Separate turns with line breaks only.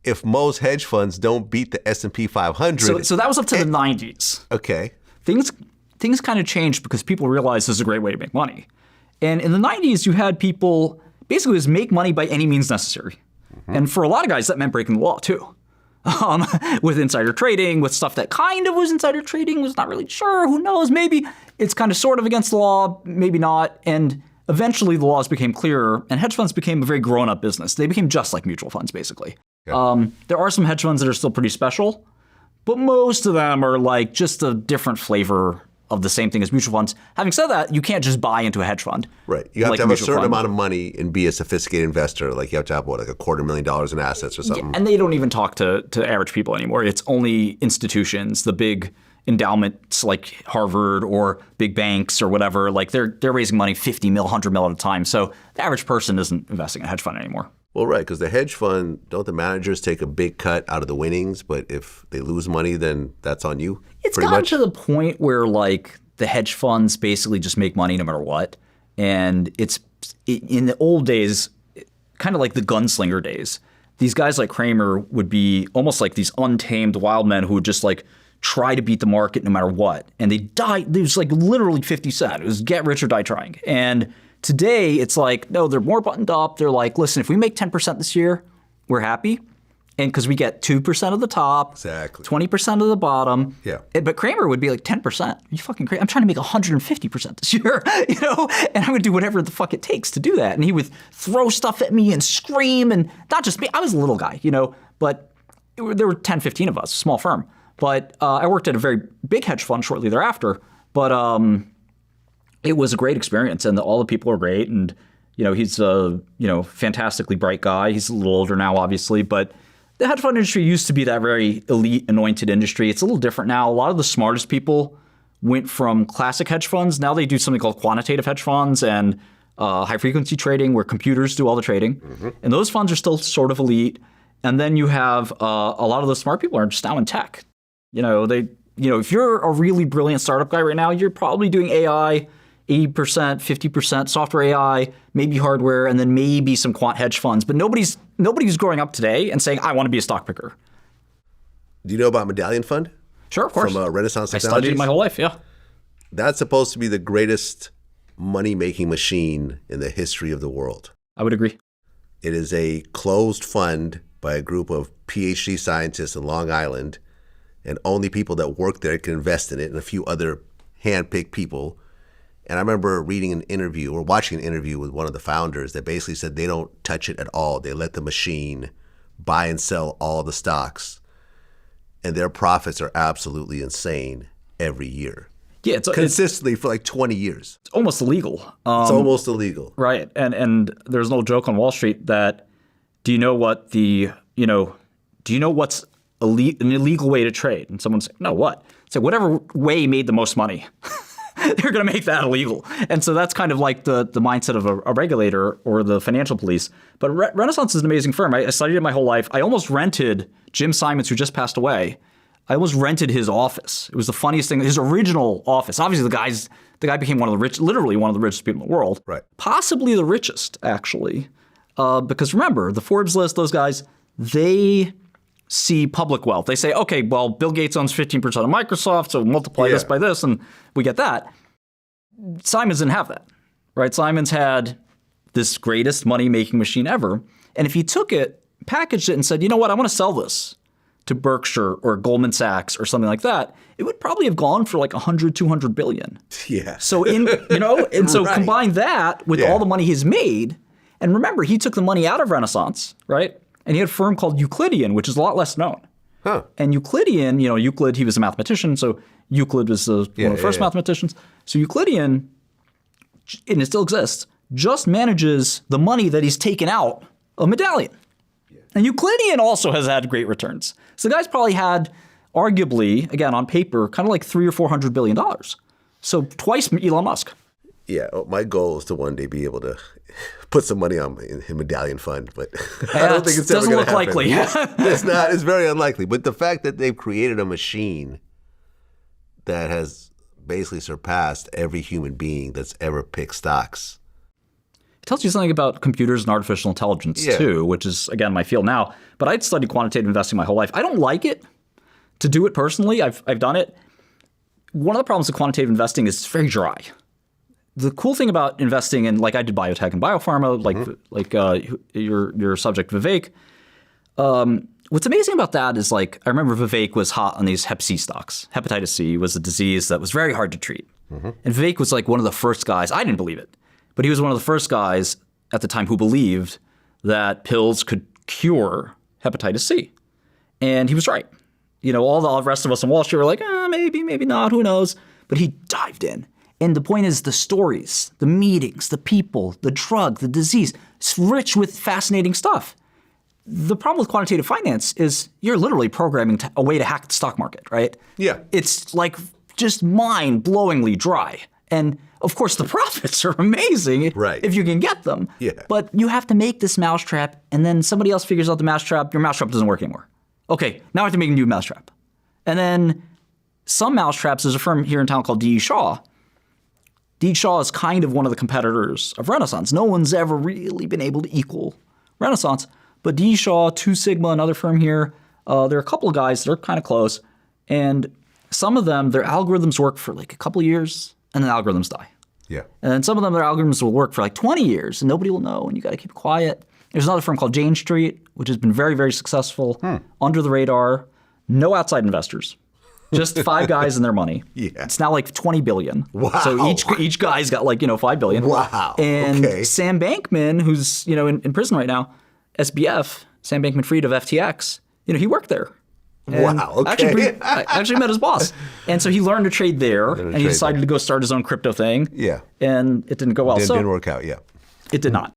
if most hedge funds don't beat the S&P 500.
So that was up to the 90s.
Okay.
Things kind of changed because people realized this is a great way to make money. And in the 90s, you had people basically just make money by any means necessary. And for a lot of guys, that meant breaking the law too. With insider trading, with stuff that kind of was insider trading, was not really sure, who knows, maybe it's kind of sort of against the law, maybe not. And eventually the laws became clearer and hedge funds became a very grown-up business. They became just like mutual funds, basically. Yeah. There are some hedge funds that are still pretty special, but most of them are like just a different flavor of the same thing as mutual funds. Having said that, you can't just buy into a hedge fund.
Right. You have to have a certain amount of money and be a sophisticated investor. Like you have to have, what, like $250,000 in assets or something?
Yeah, and they don't even talk to average people anymore. It's only institutions, the big endowments like Harvard or big banks or whatever. Like they're raising money 50 mil, 100 mil at a time. So the average person isn't investing in a hedge fund anymore.
Well, right, because the hedge fund, don't the managers take a big cut out of the winnings? But if they lose money, then that's on you.
It's gotten to the point where like the hedge funds basically just make money no matter what. And in the old days, kind of like the gunslinger days, these guys like Cramer would be almost like these untamed wild men who would just like try to beat the market no matter what. And they died. It was like literally 50 Cent. It was get rich or die trying. And today, it's like, no, they're more buttoned up. They're like, listen, if we make 10% this year, we're happy. And because we get 2% of the top,
exactly,
20% of the bottom.
Yeah.
But Cramer would be like 10%. Are you fucking crazy? I'm trying to make 150% this year, you know? And I'm going to do whatever the fuck it takes to do that. And he would throw stuff at me and scream. And not just me. I was a little guy, you know? But there were 10, 15 of us, small firm. But I worked at a very big hedge fund shortly thereafter. But it was a great experience, and all the people are great. And you know, he's a fantastically bright guy. He's a little older now, obviously, but the hedge fund industry used to be that very elite, anointed industry. It's a little different now. A lot of the smartest people went from classic hedge funds. Now they do something called quantitative hedge funds and high-frequency trading, where computers do all the trading. Mm-hmm. And those funds are still sort of elite. And then you have a lot of the smart people are just now in tech. If you're a really brilliant startup guy right now, you're probably doing AI, 80%, 50% software AI, maybe hardware, and then maybe some quant hedge funds. But nobody's growing up today and saying, I want to be a stock picker.
Do you know about Medallion Fund?
Sure, of course.
From Renaissance Technologies?
I studied it my whole life, yeah.
That's supposed to be the greatest money-making machine in the history of the world.
I would agree.
It is a closed fund by a group of PhD scientists in Long Island, and only people that work there can invest in it, and a few other hand-picked people. And I remember reading an interview or watching an interview with one of the founders that basically said they don't touch it at all. They let the machine buy and sell all the stocks, and their profits are absolutely insane every year.
Yeah,
consistently for like 20 years.
It's almost illegal.
It's almost illegal.
Right. And there's an old joke on Wall Street that, do you know what's an illegal way to trade? And someone say, no, what? So whatever way made the most money, they're going to make that illegal. And so that's kind of like the mindset of a regulator or the financial police. But Renaissance is an amazing firm. I studied it my whole life. I almost rented Jim Simons, who just passed away. I almost rented his office. It was the funniest thing. His original office. Obviously, the guy became literally one of the richest people in the world.
Right.
Possibly the richest, actually. Because remember, the Forbes list, those guys, they see public wealth. They say, okay, well, Bill Gates owns 15% of Microsoft, so multiply this by this, and we get that. Simons didn't have that, right? Simons had this greatest money-making machine ever. And if he took it, packaged it, and said, you know what, I want to sell this to Berkshire or Goldman Sachs or something like that, it would probably have gone for like 100, 200 billion.
Yeah.
So combine that with all the money he's made. And remember, he took the money out of Renaissance, right? And he had a firm called Euclidean, which is a lot less known.
Huh.
And Euclidean, Euclid, he was a mathematician, so Euclid was one of the first mathematicians. So Euclidean, and it still exists, just manages the money that he's taken out of Medallion. Yeah. And Euclidean also has had great returns. So the guy's probably had, arguably, again, on paper, kind of like $300 or $400 billion. So twice Elon Musk.
Yeah, my goal is to one day be able to put some money in Medallion Fund, but I don't think it's ever going to happen.
Doesn't look likely.
It's not. It's very unlikely. But the fact that they've created a machine that has basically surpassed every human being that's ever picked stocks.
tells you something about computers and artificial intelligence too, which is, again, my field now. But I'd studied quantitative investing my whole life. I don't like it to do it personally. I've done it. One of the problems with quantitative investing is it's very dry. The cool thing about investing in, like I did biotech and biopharma, like your subject Vivek, what's amazing about that is, like, I remember Vivek was hot on these Hep C stocks. Hepatitis C was a disease that was very hard to treat. And Vivek was like one of the first guys, I didn't believe it, but he was one of the first guys at the time who believed that pills could cure hepatitis C. And he was right. You know, all the rest of us on Wall Street were like, maybe, maybe not, who knows? But he dived in. And the point is the stories, the meetings, the people, the drug, the disease, it's rich with fascinating stuff. The problem with quantitative finance is you're literally programming a way to hack the stock market, right?
Yeah.
It's like just mind-blowingly dry. And of course, the profits are amazing if you can get them.
Yeah.
But you have to make this mousetrap, and then somebody else figures out the mousetrap. Your mousetrap doesn't work anymore. Okay, now I have to make a new mousetrap. And then some mousetraps, there's a firm here in town called D.E. Shaw. D.E. Shaw is kind of one of the competitors of Renaissance. No one's ever really been able to equal Renaissance. But D.E. Shaw, Two Sigma, another firm here, there are a couple of guys that are kind of close. And some of them, their algorithms work for like a couple of years, and then algorithms die.
Yeah.
And then some of them, their algorithms will work for like 20 years, and nobody will know, and you got to keep quiet. There's another firm called Jane Street, which has been very, very successful, under the radar, no outside investors. Just 5 guys and their money.
Yeah.
It's now like 20 billion.
Wow.
So each guy's got like, 5 billion.
Wow.
And Sam Bankman, who's, in prison right now, SBF, Sam Bankman-Fried of FTX, he worked there. And
wow. Okay.
I actually met his boss. And so he learned to trade there, and he decided to go start his own crypto thing.
Yeah.
And it didn't go well.
Didn't work out, yeah.
It did not.